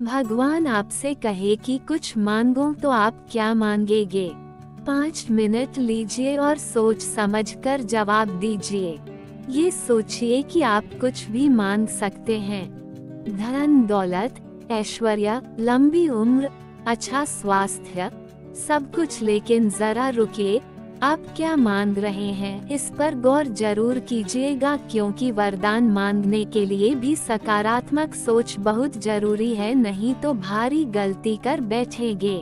भगवान आपसे कहे कि कुछ मांगो तो आप क्या मांगेंगे? 5 मिनट लीजिए और सोच समझकर जवाब दीजिए। ये सोचिए कि आप कुछ भी मांग सकते हैं। धन दौलत, ऐश्वर्य, लंबी उम्र, अच्छा स्वास्थ्य, सब कुछ। लेकिन जरा रुकिए, आप क्या मांग रहे हैं इस पर गौर जरूर कीजिएगा, क्योंकि वरदान मांगने के लिए भी सकारात्मक सोच बहुत जरूरी है, नहीं तो भारी गलती कर बैठेंगे।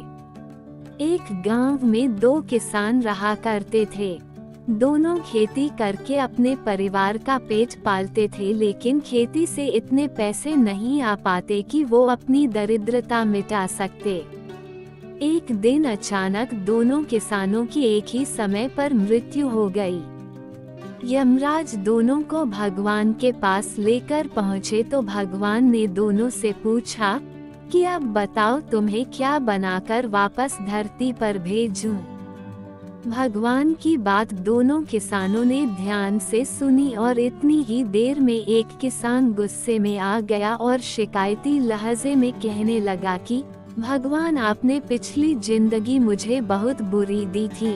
एक गांव में 2 किसान रहा करते थे। दोनों खेती करके अपने परिवार का पेट पालते थे, लेकिन खेती से इतने पैसे नहीं आ पाते कि वो अपनी दरिद्रता मिटा सकते। एक दिन अचानक दोनों किसानों की एक ही समय पर मृत्यु हो गई। यमराज दोनों को भगवान के पास लेकर पहुँचे तो भगवान ने दोनों से पूछा कि अब बताओ, तुम्हें क्या बनाकर वापस धरती पर भेजूं? भगवान की बात दोनों किसानों ने ध्यान से सुनी और इतनी ही देर में एक किसान गुस्से में आ गया और शिकायती लहजे में कहने लगा कि भगवान, आपने पिछली जिंदगी मुझे बहुत बुरी दी थी।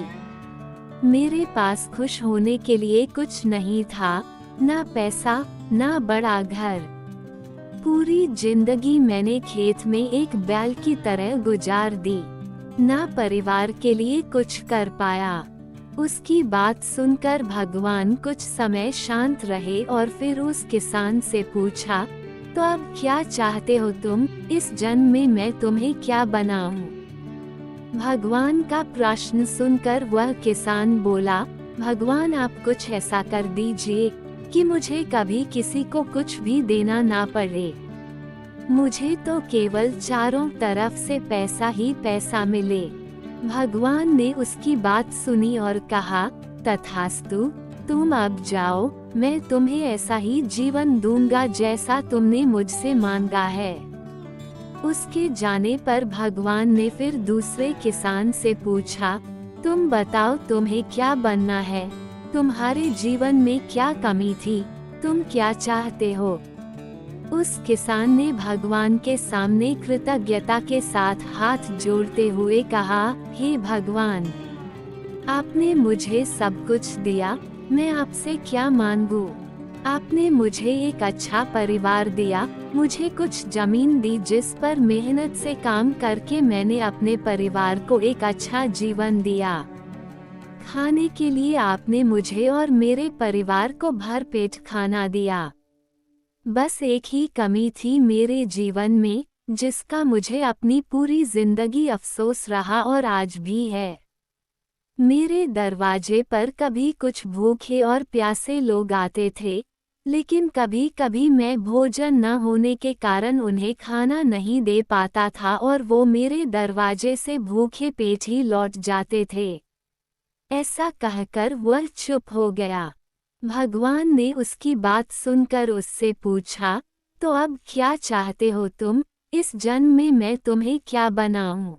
मेरे पास खुश होने के लिए कुछ नहीं था, ना पैसा, ना बड़ा घर। पूरी जिंदगी मैंने खेत में एक बैल की तरह गुजार दी, ना परिवार के लिए कुछ कर पाया। उसकी बात सुनकर भगवान कुछ समय शांत रहे और फिर उस किसान से पूछा, तो अब क्या चाहते हो तुम? इस जन्म में मैं तुम्हें क्या बनाऊं? भगवान का प्रश्न सुनकर वह किसान बोला, भगवान, आप कुछ ऐसा कर दीजिए कि मुझे कभी किसी को कुछ भी देना ना पड़े। मुझे तो केवल चारों तरफ से पैसा ही पैसा मिले। भगवान ने उसकी बात सुनी और कहा, तथास्तु, तुम अब जाओ, मैं तुम्हें ऐसा ही जीवन दूंगा जैसा तुमने मुझसे मांगा है। उसके जाने पर भगवान ने फिर दूसरे किसान से पूछा, तुम बताओ, तुम्हें क्या बनना है? तुम्हारे जीवन में क्या कमी थी? तुम क्या चाहते हो? उस किसान ने भगवान के सामने कृतज्ञता के साथ हाथ जोड़ते हुए कहा, हे भगवान, आपने मुझे सब कुछ दिया, मैं आपसे क्या मांगू? आपने मुझे एक अच्छा परिवार दिया, मुझे कुछ जमीन दी जिस पर मेहनत से काम करके मैंने अपने परिवार को एक अच्छा जीवन दिया। खाने के लिए आपने मुझे और मेरे परिवार को भरपेट खाना दिया। बस एक ही कमी थी मेरे जीवन में, जिसका मुझे अपनी पूरी जिंदगी अफसोस रहा और आज भी है। मेरे दरवाजे पर कभी कुछ भूखे और प्यासे लोग आते थे, लेकिन कभी कभी मैं भोजन न होने के कारण उन्हें खाना नहीं दे पाता था और वो मेरे दरवाजे से भूखे पेट ही लौट जाते थे। ऐसा कहकर वह चुप हो गया। भगवान ने उसकी बात सुनकर उससे पूछा, तो अब क्या चाहते हो तुम? इस जन्म में मैं तुम्हें क्या बनाऊं?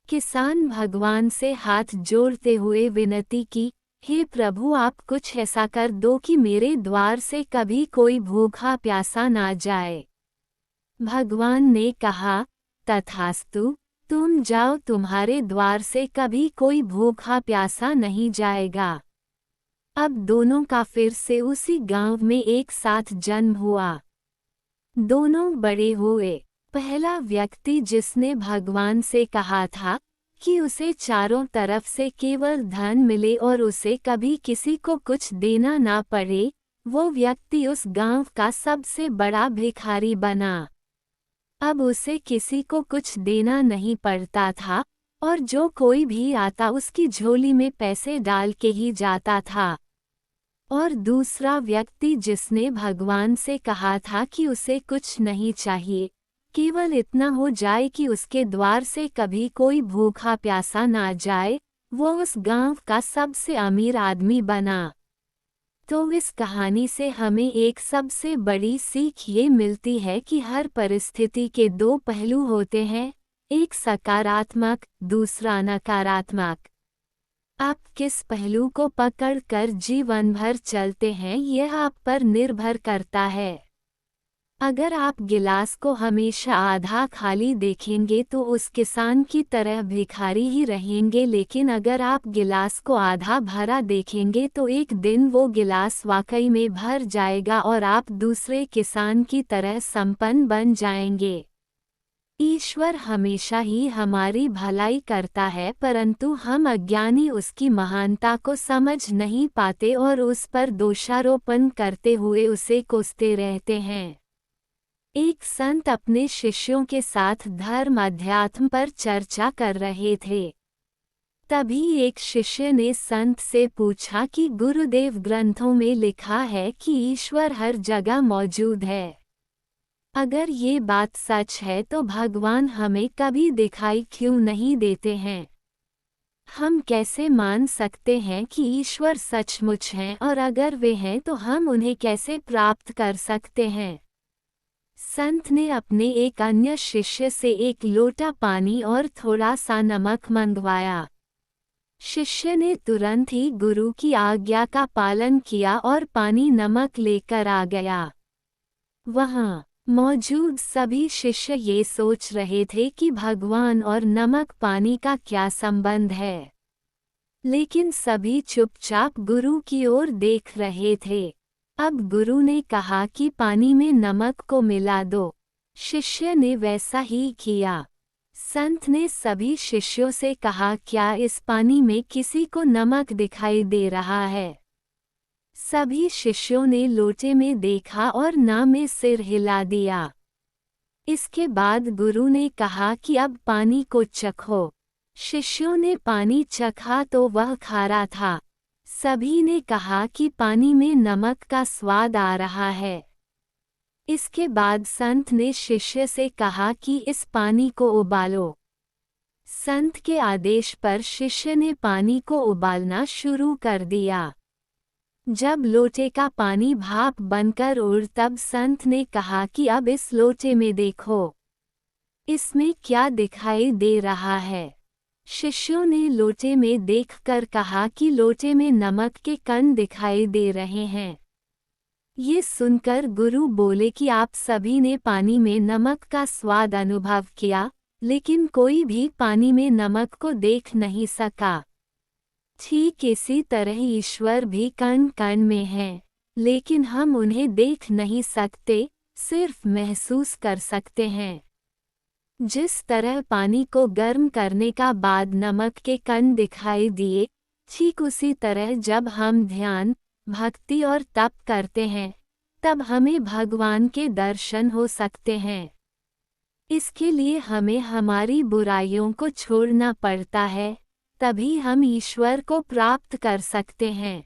किसान भगवान से हाथ जोड़ते हुए विनती की, हे प्रभु, आप कुछ ऐसा कर दो कि मेरे द्वार से कभी कोई भूखा प्यासा ना जाए। भगवान ने कहा, तथास्तु, तुम जाओ, तुम्हारे द्वार से कभी कोई भूखा प्यासा नहीं जाएगा। अब दोनों का फिर से उसी गांव में एक साथ जन्म हुआ। दोनों बड़े हुए। पहला व्यक्ति जिसने भगवान से कहा था कि उसे चारों तरफ से केवल धन मिले और उसे कभी किसी को कुछ देना ना पड़े, वो व्यक्ति उस गांव का सबसे बड़ा भिखारी बना। अब उसे किसी को कुछ देना नहीं पड़ता था और जो कोई भी आता उसकी झोली में पैसे डाल के ही जाता था। और दूसरा व्यक्ति जिसने भगवान से कहा था कि उसे कुछ नहीं चाहिए, केवल इतना हो जाए कि उसके द्वार से कभी कोई भूखा प्यासा ना जाए, वो उस गांव का सबसे अमीर आदमी बना। तो इस कहानी से हमें एक सबसे बड़ी सीख ये मिलती है कि हर परिस्थिति के 2 पहलू होते हैं, एक सकारात्मक, दूसरा नकारात्मक। आप किस पहलू को पकड़कर जीवन भर चलते हैं, यह आप पर निर्भर करता है। अगर आप गिलास को हमेशा आधा खाली देखेंगे तो उस किसान की तरह भिखारी ही रहेंगे, लेकिन अगर आप गिलास को आधा भरा देखेंगे तो एक दिन वो गिलास वाकई में भर जाएगा और आप दूसरे किसान की तरह संपन्न बन जाएंगे। ईश्वर हमेशा ही हमारी भलाई करता है, परंतु हम अज्ञानी उसकी महानता को समझ नहीं पाते और उस पर दोषारोपण करते हुए उसे कोसते रहते हैं। एक संत अपने शिष्यों के साथ धर्म अध्यात्म पर चर्चा कर रहे थे। तभी एक शिष्य ने संत से पूछा कि गुरुदेव, ग्रंथों में लिखा है कि ईश्वर हर जगह मौजूद है। अगर ये बात सच है तो भगवान हमें कभी दिखाई क्यों नहीं देते हैं? हम कैसे मान सकते हैं कि ईश्वर सचमुच हैं, और अगर वे हैं तो हम उन्हें कैसे प्राप्त कर सकते हैं? संत ने अपने एक अन्य शिष्य से एक लोटा पानी और थोड़ा सा नमक मंगवाया। शिष्य ने तुरंत ही गुरु की आज्ञा का पालन किया और पानी नमक लेकर आ गया। वहाँ मौजूद सभी शिष्य ये सोच रहे थे कि भगवान और नमक पानी का क्या संबंध है, लेकिन सभी चुपचाप गुरु की ओर देख रहे थे। अब गुरु ने कहा कि पानी में नमक को मिला दो। शिष्य ने वैसा ही किया। संत ने सभी शिष्यों से कहा, क्या इस पानी में किसी को नमक दिखाई दे रहा है? सभी शिष्यों ने लोटे में देखा और ना में सिर हिला दिया। इसके बाद गुरु ने कहा कि अब पानी को चखो। शिष्यों ने पानी चखा तो वह खारा था। सभी ने कहा कि पानी में नमक का स्वाद आ रहा है। इसके बाद संत ने शिष्य से कहा कि इस पानी को उबालो। संत के आदेश पर शिष्य ने पानी को उबालना शुरू कर दिया। जब लोटे का पानी भाप बनकर उड़, तब संत ने कहा कि अब इस लोटे में देखो, इसमें क्या दिखाई दे रहा है? शिष्यों ने लोटे में देखकर कहा कि लोटे में नमक के कण दिखाई दे रहे हैं। ये सुनकर गुरु बोले कि आप सभी ने पानी में नमक का स्वाद अनुभव किया, लेकिन कोई भी पानी में नमक को देख नहीं सका। ठीक इसी तरह ईश्वर भी कण कण में हैं, लेकिन हम उन्हें देख नहीं सकते, सिर्फ महसूस कर सकते हैं। जिस तरह पानी को गर्म करने का बाद नमक के कण दिखाई दिए, ठीक उसी तरह जब हम ध्यान, भक्ति और तप करते हैं, तब हमें भगवान के दर्शन हो सकते हैं। इसके लिए हमें हमारी बुराइयों को छोड़ना पड़ता है, तभी हम ईश्वर को प्राप्त कर सकते हैं।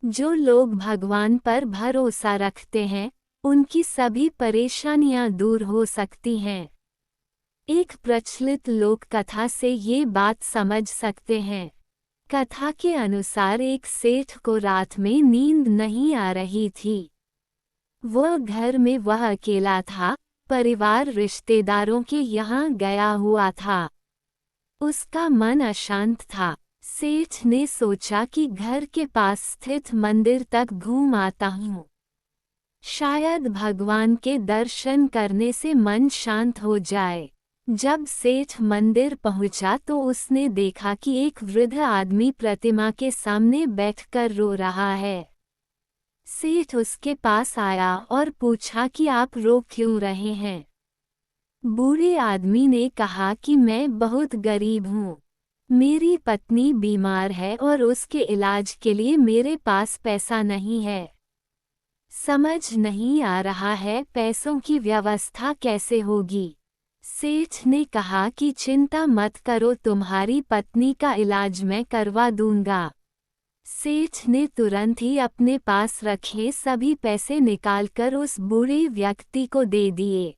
जो लोग भगवान पर भरोसा रखते हैं, उनकी सभी परेशानियां दूर हो सकती हैं। एक प्रचलित लोक कथा से ये बात समझ सकते हैं। कथा के अनुसार एक सेठ को रात में नींद नहीं आ रही थी। वह घर में वह अकेला था, परिवार रिश्तेदारों के यहाँ गया हुआ था। उसका मन अशांत था। सेठ ने सोचा कि घर के पास स्थित मंदिर तक घूम आता हूँ, शायद भगवान के दर्शन करने से मन शांत हो जाए। जब सेठ मंदिर पहुंचा तो उसने देखा कि एक वृद्ध आदमी प्रतिमा के सामने बैठकर रो रहा है। सेठ उसके पास आया और पूछा कि आप रो क्यों रहे हैं? बूढ़े आदमी ने कहा कि मैं बहुत गरीब हूँ। मेरी पत्नी बीमार है और उसके इलाज के लिए मेरे पास पैसा नहीं है। समझ नहीं आ रहा है पैसों की व्यवस्था कैसे होगी। सेठ ने कहा कि चिंता मत करो, तुम्हारी पत्नी का इलाज मैं करवा दूंगा। सेठ ने तुरंत ही अपने पास रखे सभी पैसे निकालकर उस बूढ़े व्यक्ति को दे दिए।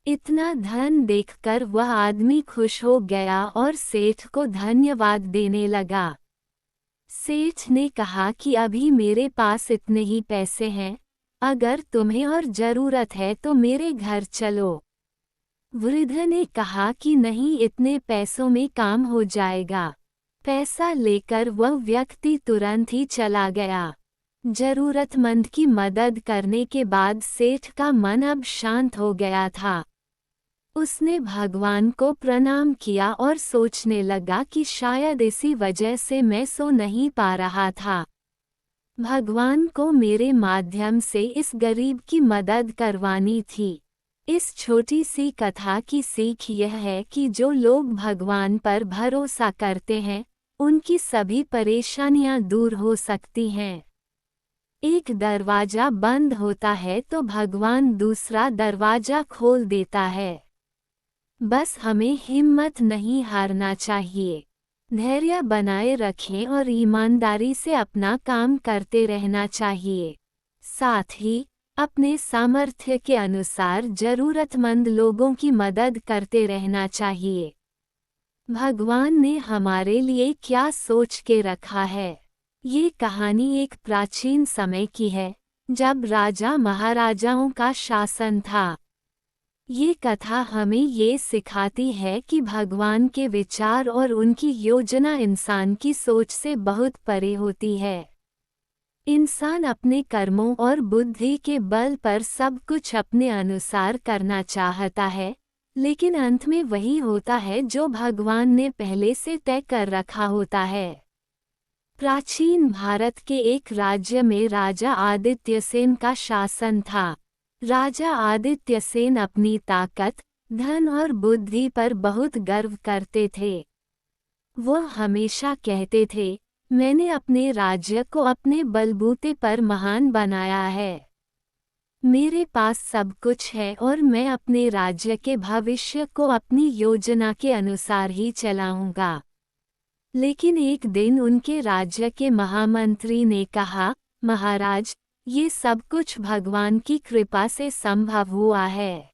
इतना धन देखकर वह आदमी खुश हो गया और सेठ को धन्यवाद देने लगा। सेठ ने कहा कि अभी मेरे पास इतने ही पैसे हैं, अगर तुम्हें और जरूरत है तो मेरे घर चलो। वृद्ध ने कहा कि नहीं, इतने पैसों में काम हो जाएगा। पैसा लेकर वह व्यक्ति तुरंत ही चला गया। जरूरतमंद की मदद करने के बाद सेठ का मन अब शांत हो गया था। उसने भगवान को प्रणाम किया और सोचने लगा कि शायद इसी वजह से मैं सो नहीं पा रहा था। भगवान को मेरे माध्यम से इस गरीब की मदद करवानी थी। इस छोटी सी कथा की सीख यह है कि जो लोग भगवान पर भरोसा करते हैं, उनकी सभी परेशानियां दूर हो सकती हैं। एक दरवाजा बंद होता है तो भगवान दूसरा दरवाजा खोल देता है। बस हमें हिम्मत नहीं हारना चाहिए। धैर्य बनाए रखें और ईमानदारी से अपना काम करते रहना चाहिए। साथ ही अपने सामर्थ्य के अनुसार जरूरतमंद लोगों की मदद करते रहना चाहिए। भगवान ने हमारे लिए क्या सोच के रखा है? ये कहानी एक प्राचीन समय की है, जब राजा महाराजाओं का शासन था। ये कथा हमें ये सिखाती है कि भगवान के विचार और उनकी योजना इंसान की सोच से बहुत परे होती है। इंसान अपने कर्मों और बुद्धि के बल पर सब कुछ अपने अनुसार करना चाहता है, लेकिन अंत में वही होता है जो भगवान ने पहले से तय कर रखा होता है। प्राचीन भारत के एक राज्य में राजा आदित्यसेन का शासन था। राजा आदित्यसेन अपनी ताकत, धन और बुद्धि पर बहुत गर्व करते थे। वो हमेशा कहते थे, मैंने अपने राज्य को अपने बलबूते पर महान बनाया है। मेरे पास सब कुछ है और मैं अपने राज्य के भविष्य को अपनी योजना के अनुसार ही चलाऊंगा। लेकिन एक दिन उनके राज्य के महामंत्री ने कहा, महाराज, ये सब कुछ भगवान की कृपा से संभव हुआ है।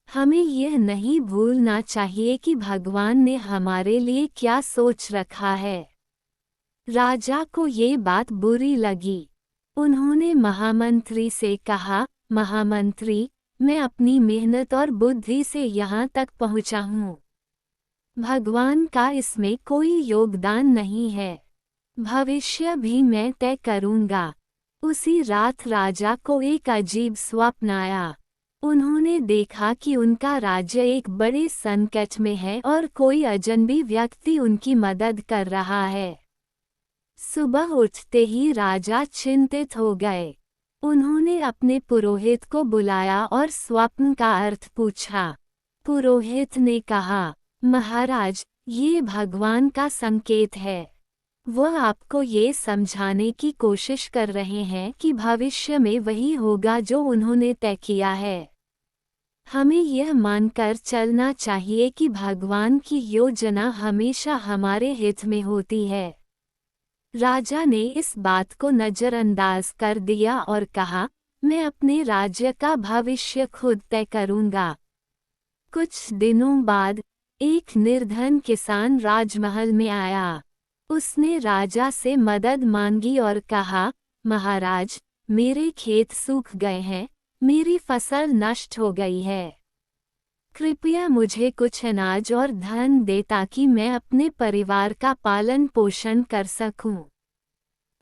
हमें यह नहीं भूलना चाहिए कि भगवान ने हमारे लिए क्या सोच रखा है। राजा को ये बात बुरी लगी। उन्होंने महामंत्री से कहा, महामंत्री, मैं अपनी मेहनत और बुद्धि से यहाँ तक पहुँचा हूँ। भगवान का इसमें कोई योगदान नहीं है। भविष्य भी मैं तय करूँगा। उसी रात राजा को एक अजीब स्वप्न आया। उन्होंने देखा कि उनका राज्य एक बड़े संकट में है और कोई अजनबी व्यक्ति उनकी मदद कर रहा है। सुबह उठते ही राजा चिंतित हो गए। उन्होंने अपने पुरोहित को बुलाया और स्वप्न का अर्थ पूछा। पुरोहित ने कहा, महाराज, ये भगवान का संकेत है। वह आपको ये समझाने की कोशिश कर रहे हैं कि भविष्य में वही होगा जो उन्होंने तय किया है। हमें यह मानकर चलना चाहिए कि भगवान की योजना हमेशा हमारे हित में होती है। राजा ने इस बात को नजरअंदाज कर दिया और कहा, मैं अपने राज्य का भविष्य खुद तय करूंगा। कुछ दिनों बाद एक निर्धन किसान राजमहल में आया। उसने राजा से मदद मांगी और कहा, महाराज, मेरे खेत सूख गए हैं, मेरी फसल नष्ट हो गई है। कृपया मुझे कुछ अनाज और धन दे ताकि मैं अपने परिवार का पालन पोषण कर सकूं।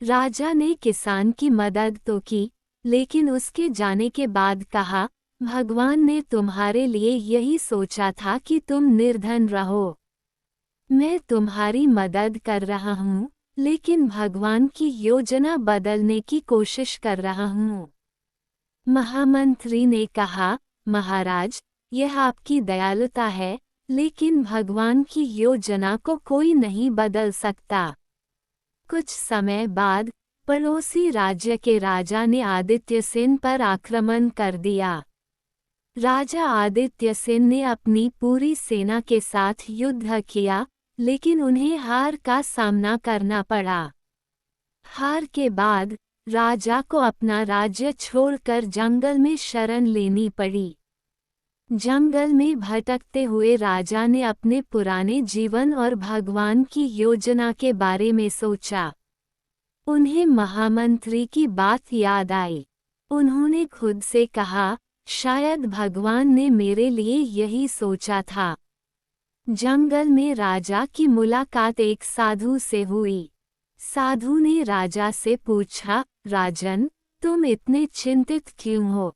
राजा ने किसान की मदद तो की, लेकिन उसके जाने के बाद कहा, भगवान ने तुम्हारे लिए यही सोचा था कि तुम निर्धन रहो। मैं तुम्हारी मदद कर रहा हूँ, लेकिन भगवान की योजना बदलने की कोशिश कर रहा हूँ। महामंत्री ने कहा, महाराज, यह आपकी दयालुता है, लेकिन भगवान की योजना को कोई नहीं बदल सकता। कुछ समय बाद पड़ोसी राज्य के राजा ने आदित्यसेन पर आक्रमण कर दिया। राजा आदित्यसेन ने अपनी पूरी सेना के साथ युद्ध किया, लेकिन उन्हें हार का सामना करना पड़ा। हार के बाद राजा को अपना राज्य छोड़कर जंगल में शरण लेनी पड़ी। जंगल में भटकते हुए राजा ने अपने पुराने जीवन और भगवान की योजना के बारे में सोचा। उन्हें महामंत्री की बात याद आई। उन्होंने खुद से कहा, शायद भगवान ने मेरे लिए यही सोचा था। जंगल में राजा की मुलाकात एक साधु से हुई। साधु ने राजा से पूछा, राजन, तुम इतने चिंतित क्यों हो?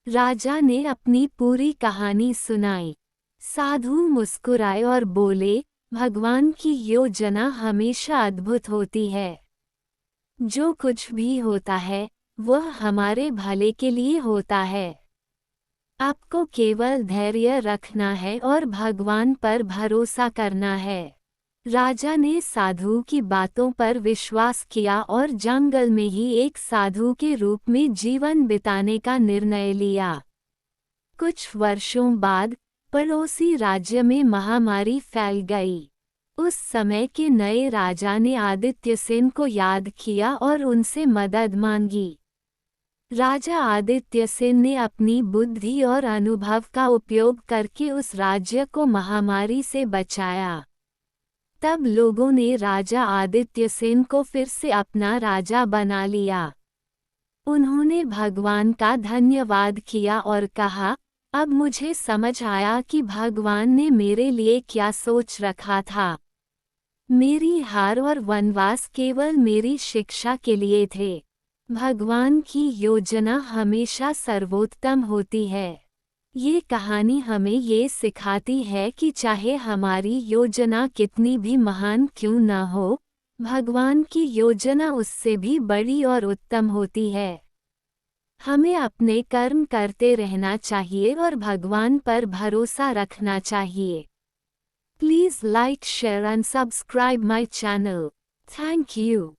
राजा ने अपनी पूरी कहानी सुनाई। साधु मुस्कुराए और बोले, भगवान की योजना हमेशा अद्भुत होती है। जो कुछ भी होता है वह हमारे भले के लिए होता है। आपको केवल धैर्य रखना है और भगवान पर भरोसा करना है। राजा ने साधु की बातों पर विश्वास किया और जंगल में ही एक साधु के रूप में जीवन बिताने का निर्णय लिया। कुछ वर्षों बाद पड़ोसी राज्य में महामारी फैल गई। उस समय के नए राजा ने आदित्यसेन को याद किया और उनसे मदद मांगी। राजा आदित्यसेन ने अपनी बुद्धि और अनुभव का उपयोग करके उस राज्य को महामारी से बचाया। तब लोगों ने राजा आदित्यसेन को फिर से अपना राजा बना लिया। उन्होंने भगवान का धन्यवाद किया और कहा, अब मुझे समझ आया कि भगवान ने मेरे लिए क्या सोच रखा था। मेरी हार और वनवास केवल मेरी शिक्षा के लिए थे। भगवान की योजना हमेशा सर्वोत्तम होती है। ये कहानी हमें ये सिखाती है कि चाहे हमारी योजना कितनी भी महान क्यों न हो, भगवान की योजना उससे भी बड़ी और उत्तम होती है। हमें अपने कर्म करते रहना चाहिए और भगवान पर भरोसा रखना चाहिए। Please like, share and subscribe my channel. Thank you.